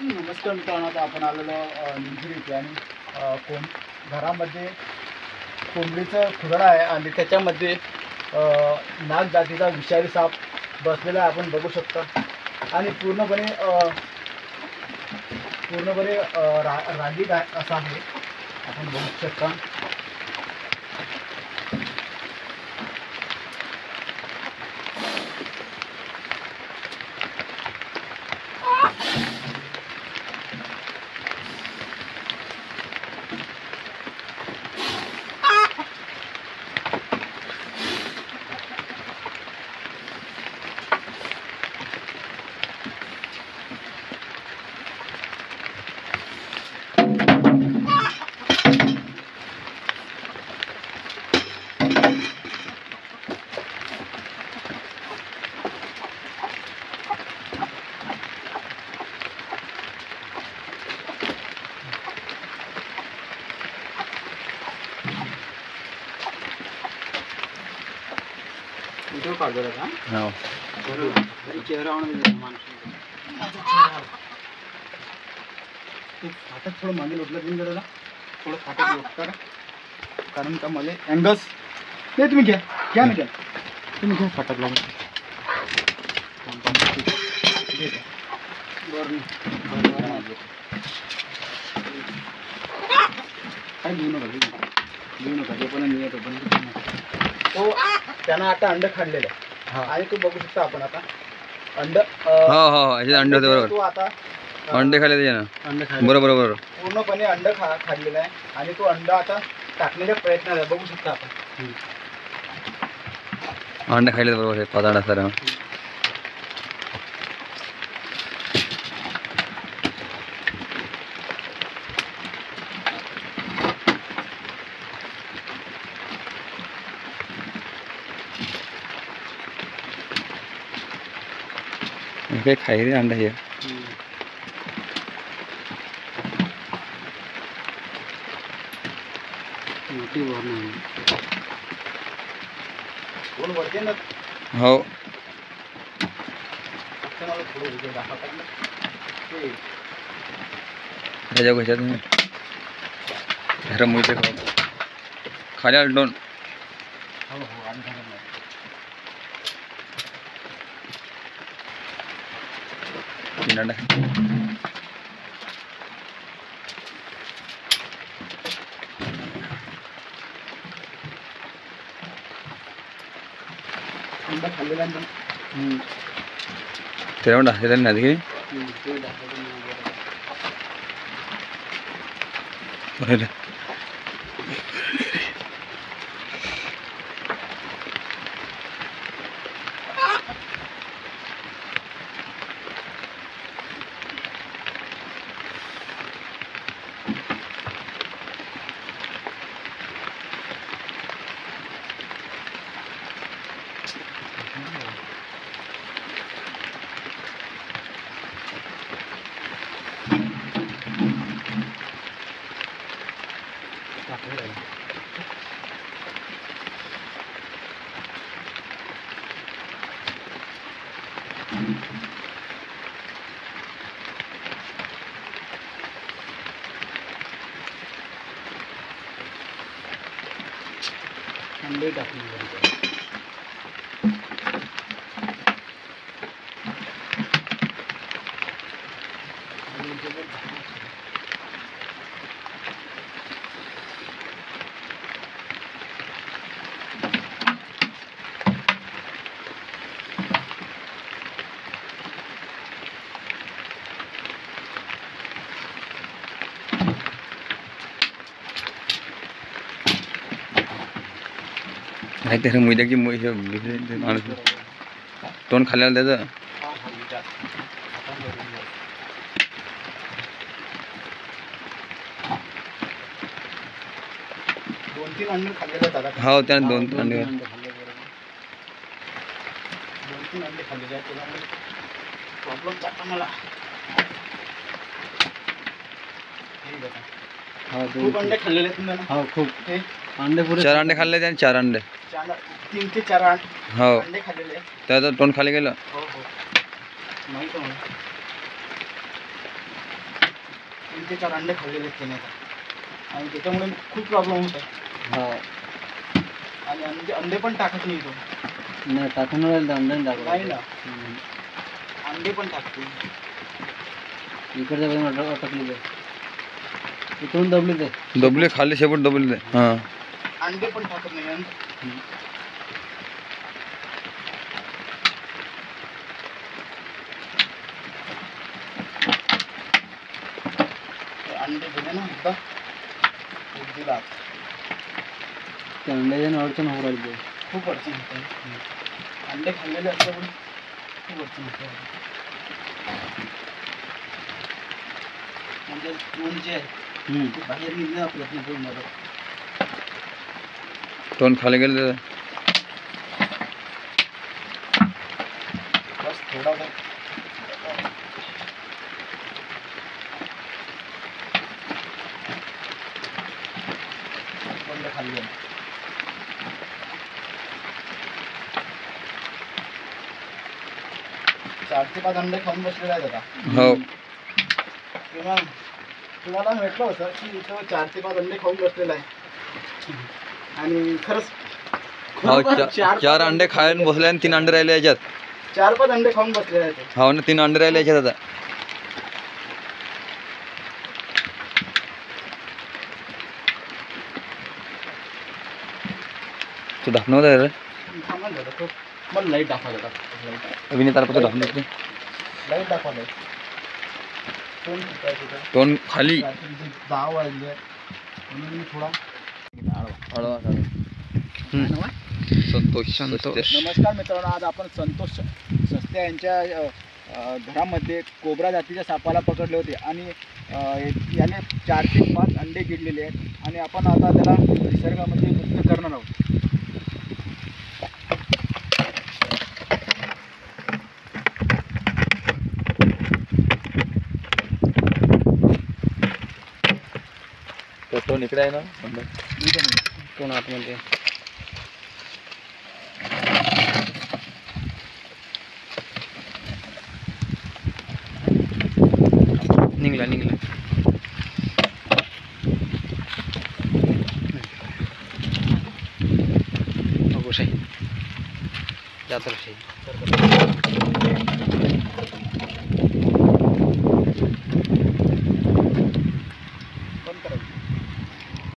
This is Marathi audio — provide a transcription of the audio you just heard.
नमस्कार मित्रांनो, आता आपण आलेलो निंजूर इथे आणि घरामध्ये कोंबडीचं खुराडा आहे आणि त्याच्यामध्ये नाग जातीचा विषारी साप बसलेला आहे, आपण बघू शकता। आणि पूर्णपणे रागीट असा आहे, आपण बघू शकता। व्हिडिओ काढतो का? हो, बरोबर। चेहरा फाटक थोडं मागे लोटलं तुम्ही जरा, थोडं फाटक लोटता का? कारण का मला अँगल्स नाही, तुम्ही घ्या घ्या ना, घ्या तुम्ही घ्या, फाटक लागून काय घेऊ नका जे पण मी येतो पण तो त्यानं आता अंड खाल्लेलं आहे आणि तू बघू शकता आपण आता अंड अंड होते, बरोबर। तो आता अंडे खाल्ले त्यानं, अंड खाल्ले, बरोबर पूर्णपणे अंड खाल्लेलं आहे आणि तो अंड आता टाकण्याच्या प्रयत्नात आहे, बघू शकता आपण। अंडे खाल्ले बरोबर, पाताळा सर काही खाई रे अंडा हे। हो, खाली दोन अंडा खाल्लेला तेरा नदी अंडे टाकले। त्याच्या मुद्द्याची तोंड खाल्ल्याला त्याचं दोन-तीन अंडे खाल्लेले आहेत। हो, त्यानं दोन अंडे खाल्लेले आहेत, त्यामुळे प्रॉब्लेम जाता मला। खूप अंडे खाल्लेले आहेत ना? हो, खूप अंडे पुरे 4 अंडे खाल्ले त्याने, 4 अंडे 3 ते 4 हो अंडे खाल्लेले। त्याचं तोंड खाली गेलं। हो, माहिती आहे मला। ते 4 अंडे खाल्लेले आहेत त्याने आता. आणि त्याच्यामुळे खूप प्रॉब्लेम होत आहे. हा आणि अंडे पण टाकत नाही तो. नाही टाकून राहील अंडे नाही ना, अंडे पण टाकते. इकडच्या बाजूला अटकली ते इकडून दबली ते दबले खाल्ले शेपट दबले ते. हां अंडे पण टाकत नाही. अंडे दिले ना एकदा दिला. त्या अंड्याच्या अडचण होऊ राहिली खूप अडचण होते. अंडे खाल्लेले असल्यामुळे खूप अडचण होते. म्हणजे तोंड जे आहे ते बाहेर निघणं प्रयत्न करून मला तोंड खाली गेले त्याचं. बस थोडा वेळ तोंड खाली गेलं. चार ते 5 अंडे खाऊन बसलेले आहेत आता. हो तेव्हा तुम्हाला म्हटलं होतं की इथं 4 ते 5 अंडे खाऊन बसलेला आहे. आणि खरंच हो 4 अंडे खायला बसले आणि 3 अंडे राहिले याच्यात. 4-5 अंडे खाऊन बसलेले आहेत. हो ना 3 अंडे राहिले याच्यात आता. तू दाखवून होता रे थांबा जरा, तो मला लाईट दाखवा जरा. अभिनेत तारपत्र दाखवून देते. लाईट दाखवा लाईट. तोंड कुठं आहे तिथं? तोंड खाली. रात्रीचे 10 वाजले म्हणून मी थोडा संतोष संतोष. नमस्कार मित्रांनो, आज आपण संतोष सस्ते यांच्या घरामध्ये कोबरा जातीच्या सापाला पकडले होते आणि याने 4 ते 5 अंडे गिळलेले आहेत आणि आपण आता त्याला निसर्गामध्ये मुक्त करणार आहोत. तोंड इकडे आहे ना. कोण आतमध्ये निघला निघला. शाही जातो शाही